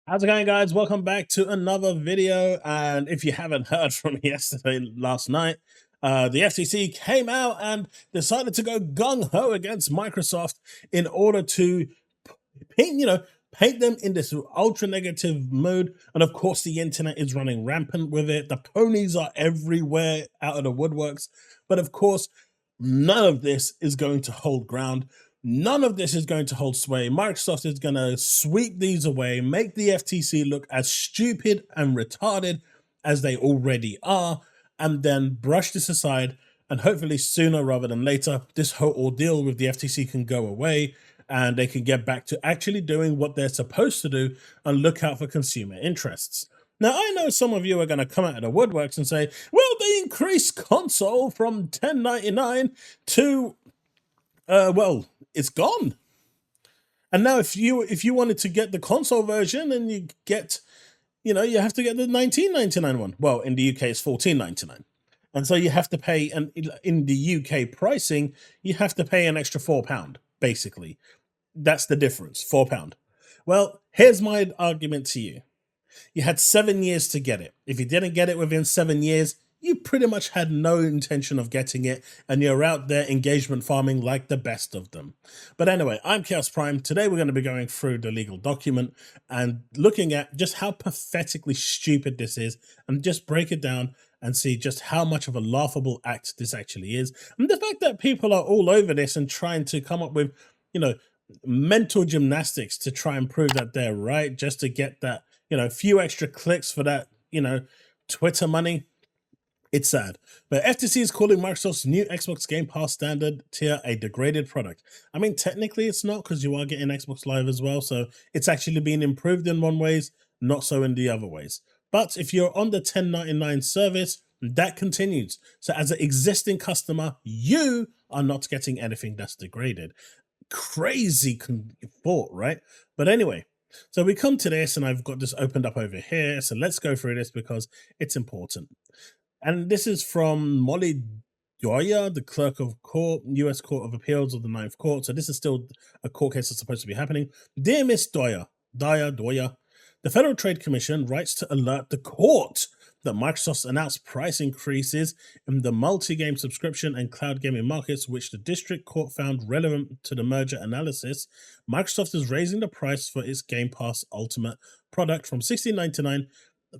How's it going, guys? Welcome back to another video. And if you haven't heard from last night, the FTC came out and decided to go gung-ho against Microsoft in order to paint them in this ultra negative mood. And of course, the internet is running rampant with it. The ponies are everywhere out of the woodworks. But of course, none of this is going to hold ground. None of this is going to hold sway. Microsoft is going to sweep these away, make the FTC look as stupid and retarded as they already are, and then brush this aside. And hopefully sooner rather than later, this whole ordeal with the FTC can go away and they can get back to actually doing what they're supposed to do and look out for consumer interests. Now, I know some of you are going to come out of the woodworks and say, well, they increased console from $10.99 to, well, it's gone. And now if you wanted to get the console version and you get, you have to get the $19.99 one. Well, in the UK, it's $14.99. And so you have to pay, and in the UK pricing, you have to pay an extra £4, basically. That's the difference, £4. Well, here's my argument to you. You had 7 years to get it. If you didn't get it within 7 years, you pretty much had no intention of getting it, and you're out there engagement farming like the best of them. But anyway, I'm Chaos Prime. Today we're going to be going through the legal document and looking at just how pathetically stupid this is, and just break it down and see just how much of a laughable act this actually is. And the fact that people are all over this and trying to come up with, mental gymnastics to try and prove that they're right, just to get that, few extra clicks for that, Twitter money. It's sad. But FTC is calling Microsoft's new Xbox Game Pass standard tier a degraded product. I mean, technically it's not, because you are getting Xbox Live as well, so it's actually being improved in one ways, not so in the other ways. But if you're on the $10.99 service, that continues. So as an existing customer, you are not getting anything that's degraded. Crazy thought, right? But anyway, so we come to this, and I've got this opened up over here. So let's go through this because it's important. And this is from Molly Doyer, the clerk of court, U.S. Court of Appeals of the Ninth Court. So this is still a court case that's supposed to be happening. Dear Miss Doyer, the Federal Trade Commission writes to alert the court that Microsoft's announced price increases in the multi-game subscription and cloud gaming markets, which the district court found relevant to the merger analysis. Microsoft is raising the price for its Game Pass Ultimate product from $16.99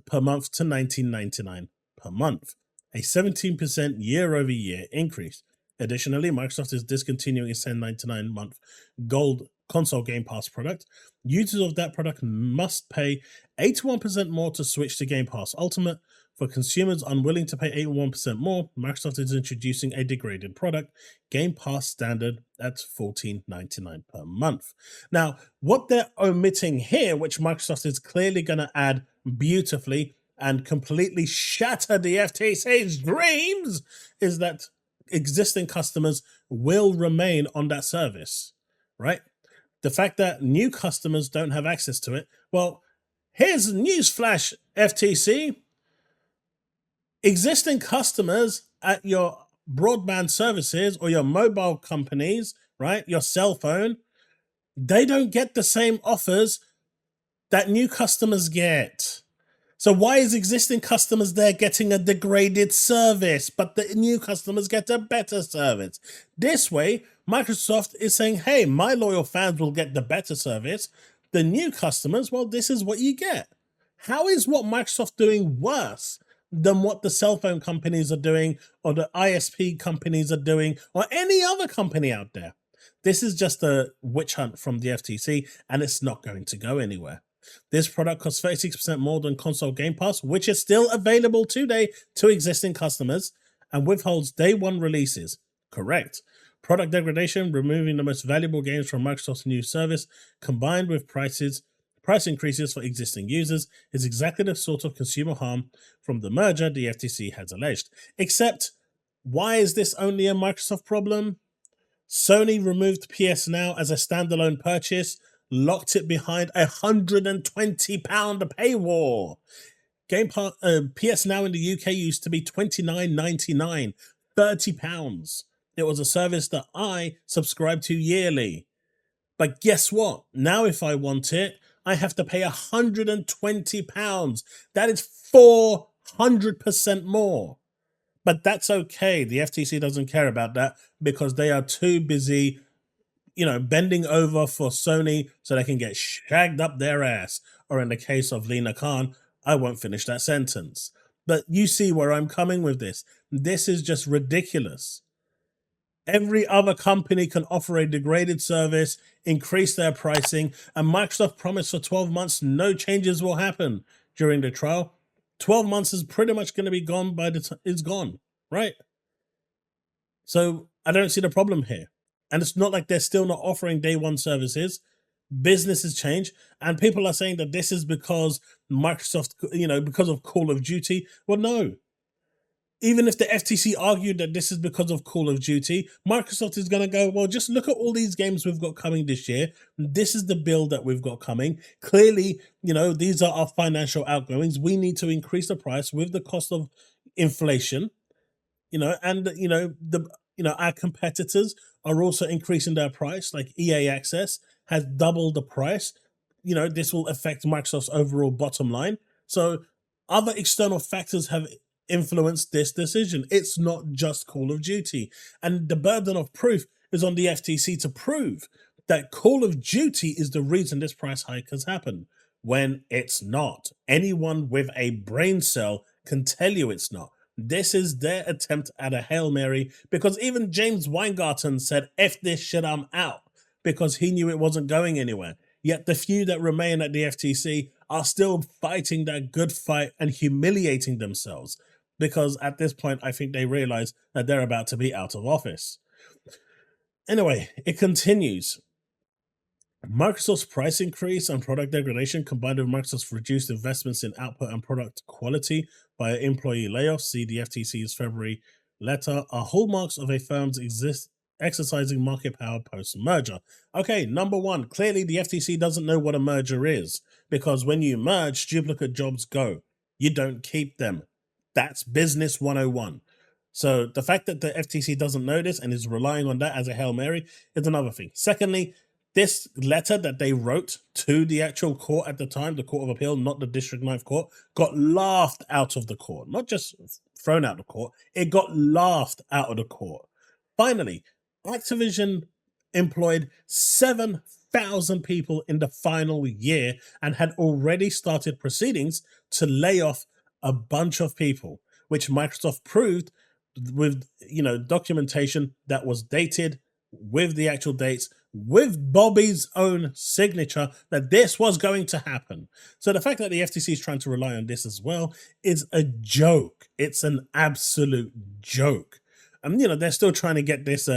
per month to $19.99 per month, a 17% year-over-year increase. Additionally, Microsoft is discontinuing its $10.99 month Gold console Game Pass product. Users of that product must pay 81% more to switch to Game Pass Ultimate. For consumers unwilling to pay 81% more, Microsoft is introducing a degraded product, Game Pass Standard, at $14.99 per month. Now, what they're omitting here, which Microsoft is clearly going to add beautifully and completely shatter the FTC's dreams, is that existing customers will remain on that service, right? The fact that new customers don't have access to it, well, here's newsflash, FTC. Existing customers at your broadband services or your mobile companies, right, your cell phone, they don't get the same offers that new customers get. So why is existing customers there getting a degraded service, but the new customers get a better service? This way, Microsoft is saying, hey, my loyal fans will get the better service. The new customers, well, this is what you get. How is what Microsoft doing worse than what the cell phone companies are doing, or the ISP companies are doing, or any other company out there? This is just a witch hunt from the FTC, and it's not going to go anywhere. This product costs 36% more than console Game Pass, which is still available today to existing customers, and withholds day one releases. Correct. Product degradation, removing the most valuable games from Microsoft's new service, combined with price increases for existing users, is exactly the sort of consumer harm from the merger the FTC has alleged. Except, why is this only a Microsoft problem? Sony removed PS Now as a standalone purchase, locked it behind a £120 paywall. PS Now in the UK used to be $29.99, £30. It was a service that I subscribed to yearly. But guess what? Now if I want it, I have to pay £120. That is 400% more. But that's okay. The FTC doesn't care about that because they are too busy, bending over for Sony so they can get shagged up their ass. Or in the case of Lena Khan, I won't finish that sentence. But you see where I'm coming with this. This is just ridiculous. Every other company can offer a degraded service, increase their pricing, and Microsoft promised for 12 months no changes will happen during the trial. 12 months is pretty much going to be gone by the time it's gone, right? So I don't see the problem here. And it's not like they're still not offering day one services. Business has changed, and people are saying that this is because Microsoft, because of Call of Duty. Well, no. Even if the FTC argued that this is because of Call of Duty, Microsoft is going to go, well, just look at all these games we've got coming this year. This is the bill that we've got coming. Clearly, these are our financial outgoings. We need to increase the price with the cost of inflation, our competitors are also increasing their price. Like EA Access has doubled the price. This will affect Microsoft's overall bottom line. So other external factors have influenced this decision. It's not just Call of Duty. And the burden of proof is on the FTC to prove that Call of Duty is the reason this price hike has happened, when it's not. Anyone with a brain cell can tell you it's not. This is their attempt at a Hail Mary, because even James Weingarten said, F this shit, I'm out, because he knew it wasn't going anywhere. Yet the few that remain at the FTC are still fighting that good fight and humiliating themselves, because at this point, I think they realize that they're about to be out of office. Anyway, it continues. Microsoft's price increase and product degradation, combined with Microsoft's reduced investments in output and product quality by employee layoffs, see the FTC's February letter, are hallmarks of a firm's exercising market power post-merger. Okay, number one, clearly the FTC doesn't know what a merger is, because when you merge, duplicate jobs go. You don't keep them. That's business 101. So the fact that the FTC doesn't know this and is relying on that as a Hail Mary is another thing. Secondly, this letter that they wrote to the actual court at the time, the Court of Appeal, not the District 9th Court, got laughed out of the court. Not just thrown out of the court, it got laughed out of the court. Finally, Activision employed 7,000 people in the final year and had already started proceedings to lay off a bunch of people, which Microsoft proved with documentation that was dated with the actual dates, with Bobby's own signature, that this was going to happen. So the fact that the FTC is trying to rely on this as well is a joke. It's an absolute joke. And they're still trying to get this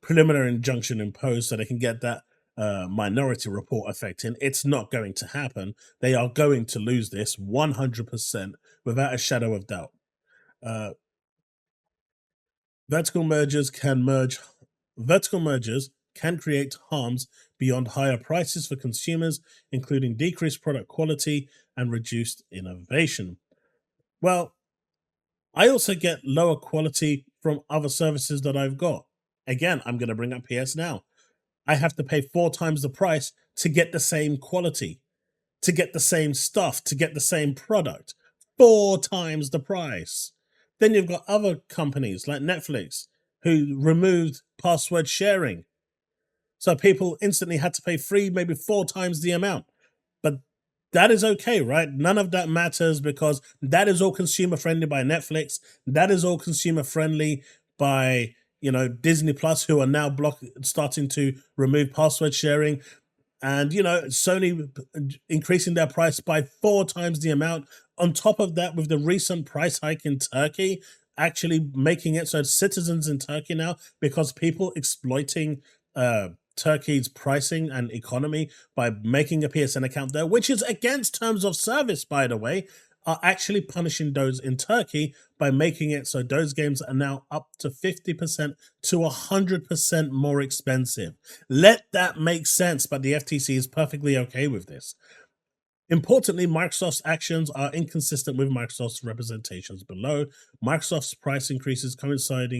preliminary injunction imposed so they can get that Minority Report effect in. It's not going to happen. They are going to lose this 100% without a shadow of doubt. Vertical mergers can create harms beyond higher prices for consumers, including decreased product quality and reduced innovation. Well, I also get lower quality from other services that I've got. Again, I'm going to bring up PS Now. I have to pay 4 times the price to get the same quality, to get the same stuff, to get the same product. 4 times the price. Then you've got other companies like Netflix who removed password sharing. So people instantly had to pay 3, maybe 4 times the amount. But that is okay, right? None of that matters because that is all consumer friendly by Netflix. That is all consumer friendly by, Disney Plus, who are now starting to remove password sharing. And, Sony increasing their price by 4 times the amount. On top of that, with the recent price hike in Turkey, actually making it so citizens in Turkey now, because people exploiting Turkey's pricing and economy by making a PSN account there, which is against terms of service, by the way, are actually punishing those in Turkey by making it so those games are now up to 50% to 100% more expensive. Let that make sense, but the FTC is perfectly okay with this. Importantly, Microsoft's actions are inconsistent with Microsoft's representations below. Microsoft's price increases coincide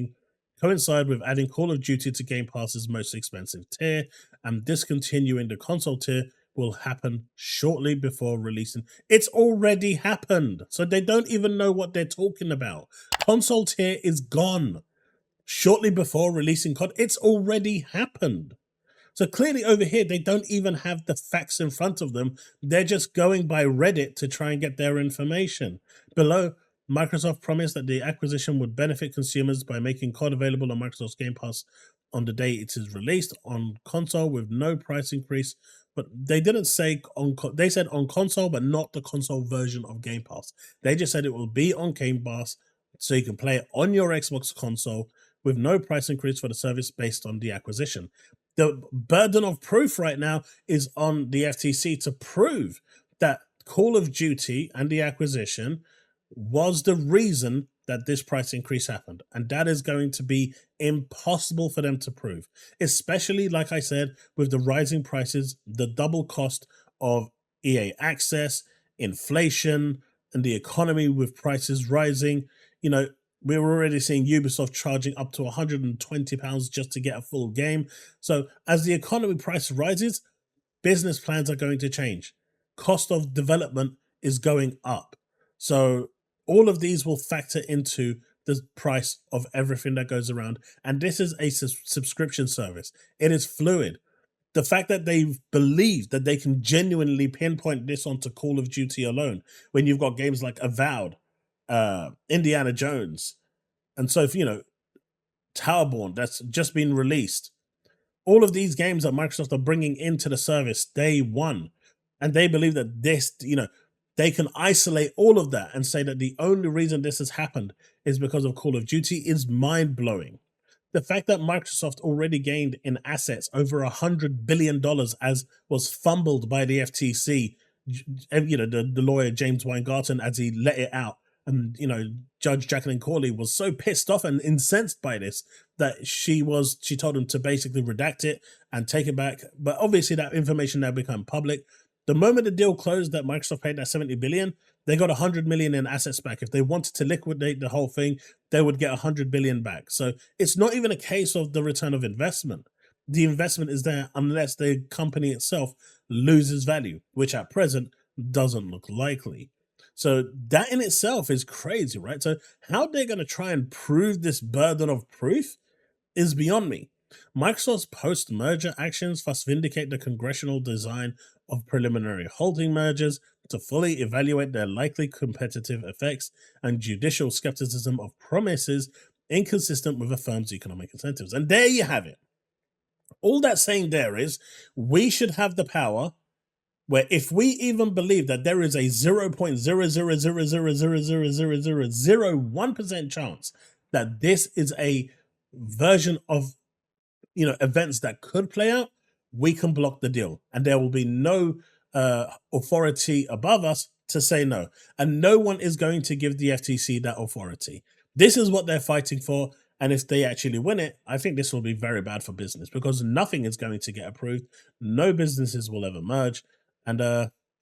with adding Call of Duty to Game Pass's most expensive tier and discontinuing the console tier, will happen shortly before releasing. It's already happened, so they don't even know what they're talking about. Console tier is gone shortly before releasing COD. It's already happened. So clearly over here, they don't even have the facts in front of them. They're just going by Reddit to try and get their information. Below, Microsoft promised that the acquisition would benefit consumers by making COD available on Microsoft's Game Pass on the day it is released on console with no price increase. But they didn't say they said on console, but not the console version of Game Pass. They just said it will be on Game Pass, so you can play it on your Xbox console with no price increase for the service based on the acquisition. The burden of proof right now is on the FTC to prove that Call of Duty and the acquisition was the reason that this price increase happened. And that is going to be impossible for them to prove, especially, like I said, with the rising prices, the double cost of EA access, inflation, and the economy with prices rising. You know, we're already seeing Ubisoft charging up to £120 just to get a full game. So as the economy price rises, business plans are going to change. Cost of development is going up. So all of these will factor into the price of everything that goes around. And this is a subscription service. It is fluid. The fact that they've believed that they can genuinely pinpoint this onto Call of Duty alone, when you've got games like Avowed, Indiana Jones, and so, you know, Towerborn that's just been released. All of these games that Microsoft are bringing into the service day one, and they believe that this, you know, they can isolate all of that and say that the only reason this has happened is because of Call of Duty is mind-blowing. The fact that Microsoft already gained in assets over $100 billion, as was fumbled by the FTC, you know, the lawyer James Weingarten, as he let it out. And, you know, Judge Jacqueline Corley was so pissed off and incensed by this that she told him to basically redact it and take it back. But obviously that information now become public. The moment the deal closed, that Microsoft paid that $70 billion, they got $100 million in assets back. If they wanted to liquidate the whole thing, they would get $100 billion back. So it's not even a case of the return of investment. The investment is there unless the company itself loses value, which at present doesn't look likely. So that in itself is crazy, right? So how they're going to try and prove this burden of proof is beyond me. Microsoft's post-merger actions thus vindicate the congressional design of preliminary holding mergers to fully evaluate their likely competitive effects and judicial skepticism of promises inconsistent with a firm's economic incentives. And there you have it. All that's saying there is we should have the power where if we even believe that there is a 0.000000001% chance that this is a version of, you know, events that could play out, we can block the deal and there will be no authority above us to say no. And no one is going to give the FTC that authority. This is what they're fighting for. And if they actually win it, I think this will be very bad for business because nothing is going to get approved. No businesses will ever merge. And,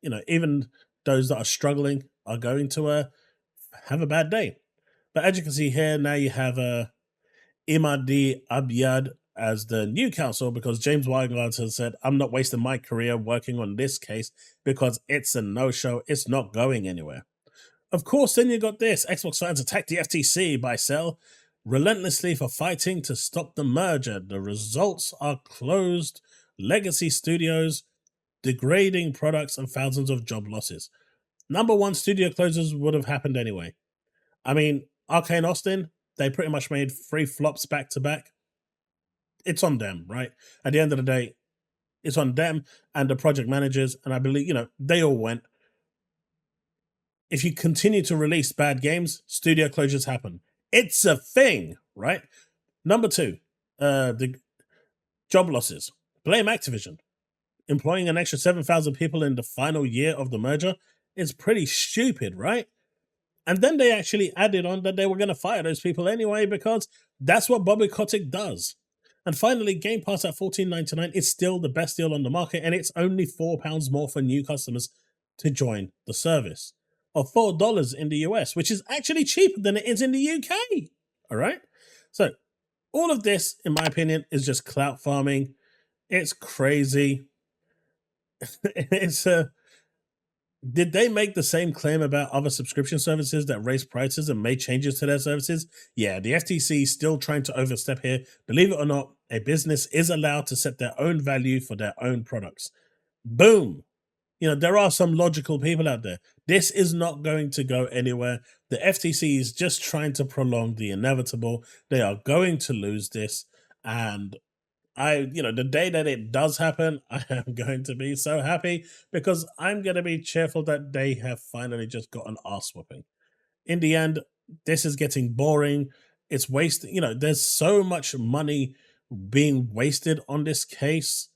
you know, even those that are struggling are going to have a bad day. But as you can see here, now you have Imadi Abiad as the new counsel because James Weingarten has said, I'm not wasting my career working on this case because it's a no-show. It's not going anywhere. Of course, then you got this. Xbox fans attack the FTC by Cell relentlessly for fighting to stop the merger. The results are closed legacy studios, degrading products, and thousands of job losses. Number one, studio closures would have happened anyway. I mean, Arcane Austin, they pretty much made 3 flops back to back. It's on them, right? At the end of the day, it's on them and the project managers, and I believe, you know, they all went. If you continue to release bad games, studio closures happen. It's a thing, right? Number 2, the job losses. Blame Activision. Employing an extra 7,000 people in the final year of the merger is pretty stupid, right? And then they actually added on that they were going to fire those people anyway because that's what Bobby Kotick does. And finally, Game Pass at $14.99 is still the best deal on the market, and it's only £4 more for new customers to join the service, or $4 in the US, which is actually cheaper than it is in the UK. All right? So all of this, in my opinion, is just clout farming. It's crazy. it's did they make the same claim about other subscription services that raised prices and made changes to their services? Yeah, the FTC is still trying to overstep here. Believe it or not, a business is allowed to set their own value for their own products. Boom. You know, there are some logical people out there. This is not going to go anywhere. The FTC is just trying to prolong the inevitable. They are going to lose this. And the day that it does happen, I am going to be so happy because I'm going to be cheerful that they have finally just got an ass whooping. In the end, this is getting boring. It's wasting, there's so much money being wasted on this case.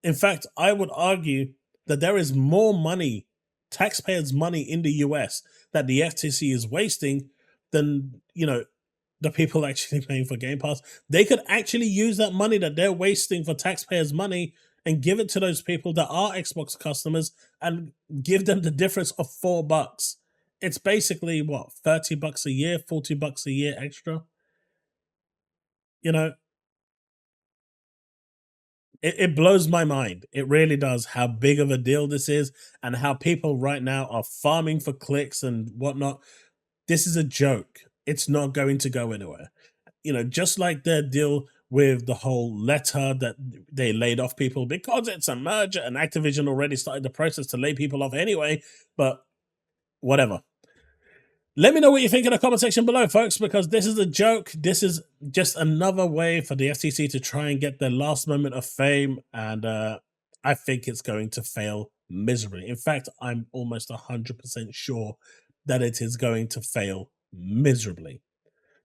In fact, I would argue that there is more money, taxpayers' money in the US that the FTC is wasting than, the people actually paying for Game Pass. They could actually use that money that they're wasting for taxpayers' money and give it to those people that are Xbox customers and give them the difference of $4. It's basically what, $30 a year, $40 a year extra. It blows my mind. It really does how big of a deal this is and how people right now are farming for clicks and whatnot. This is a joke. It's not going to go anywhere. Just like their deal with the whole letter that they laid off people because it's a merger and Activision already started the process to lay people off anyway, but whatever. Let me know what you think in the comment section below, folks, because this is a joke. This is just another way for the FTC to try and get their last moment of fame, and I think it's going to fail miserably. In fact, I'm almost 100% sure that it is going to fail miserably.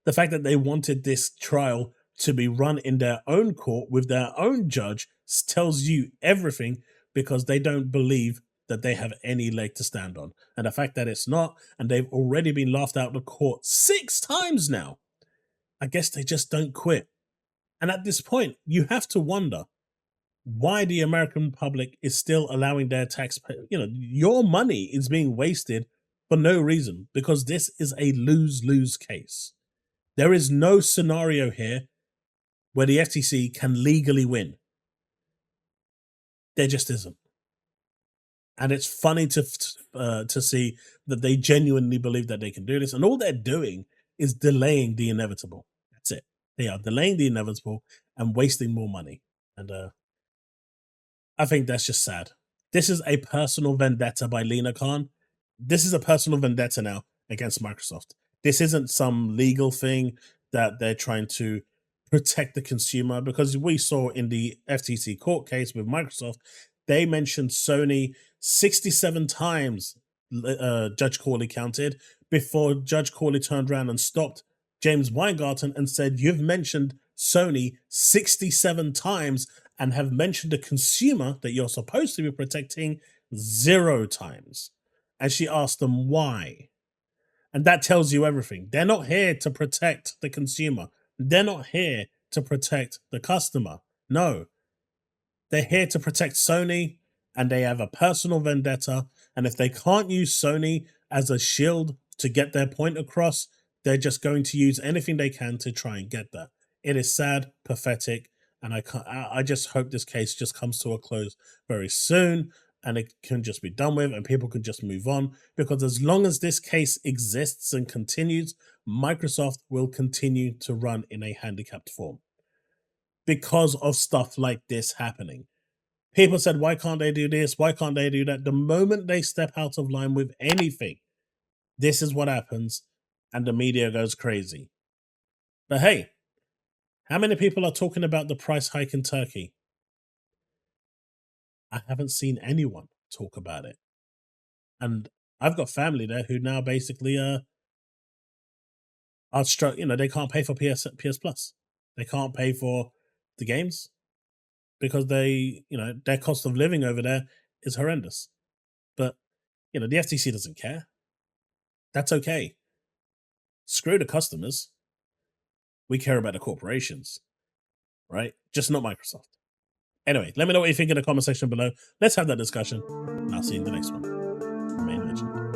The fact that they wanted this trial to be run in their own court with their own judge tells you everything, because they don't believe that they have any leg to stand on. And the fact that it's not, and they've already been laughed out of the court 6 times now, I guess they just don't quit. And at this point, you have to wonder why the American public is still allowing their taxpayer, your money is being wasted for no reason, because this is a lose-lose case. There is no scenario here where the FTC can legally win. There just isn't. And it's funny to see that they genuinely believe that they can do this. And all they're doing is delaying the inevitable. That's it. They are delaying the inevitable and wasting more money. And I think that's just sad. This is a personal vendetta by Lena Khan. This is a personal vendetta now against Microsoft. This isn't some legal thing that they're trying to protect the consumer, because we saw in the FTC court case with Microsoft, they mentioned Sony 67 times, Judge Corley counted, before Judge Corley turned around and stopped James Weingarten and said, "You've mentioned Sony 67 times and have mentioned the consumer that you're supposed to be protecting 0 times." And she asked them why. And that tells you everything. They're not here to protect the consumer. They're not here to protect the customer. No. They're here to protect Sony, and they have a personal vendetta. And if they can't use Sony as a shield to get their point across, they're just going to use anything they can to try and get that. It is sad, pathetic, and I just hope this case just comes to a close very soon, and it can just be done with, and people can just move on. Because as long as this case exists and continues, Microsoft will continue to run in a handicapped form because of stuff like this happening. People said, why can't they do this? Why can't they do that? The moment they step out of line with anything, this is what happens, and the media goes crazy. But hey, how many people are talking about the price hike in Turkey? I haven't seen anyone talk about it. And I've got family there who now basically are they can't pay for PS Plus. They can't pay for the games because their cost of living over there is horrendous. But the FTC doesn't care. That's okay. Screw the customers. We care about the corporations, right? Just not Microsoft. Anyway, let me know what you think in the comment section below. Let's have that discussion, and I'll see you in the next one. Remain legend.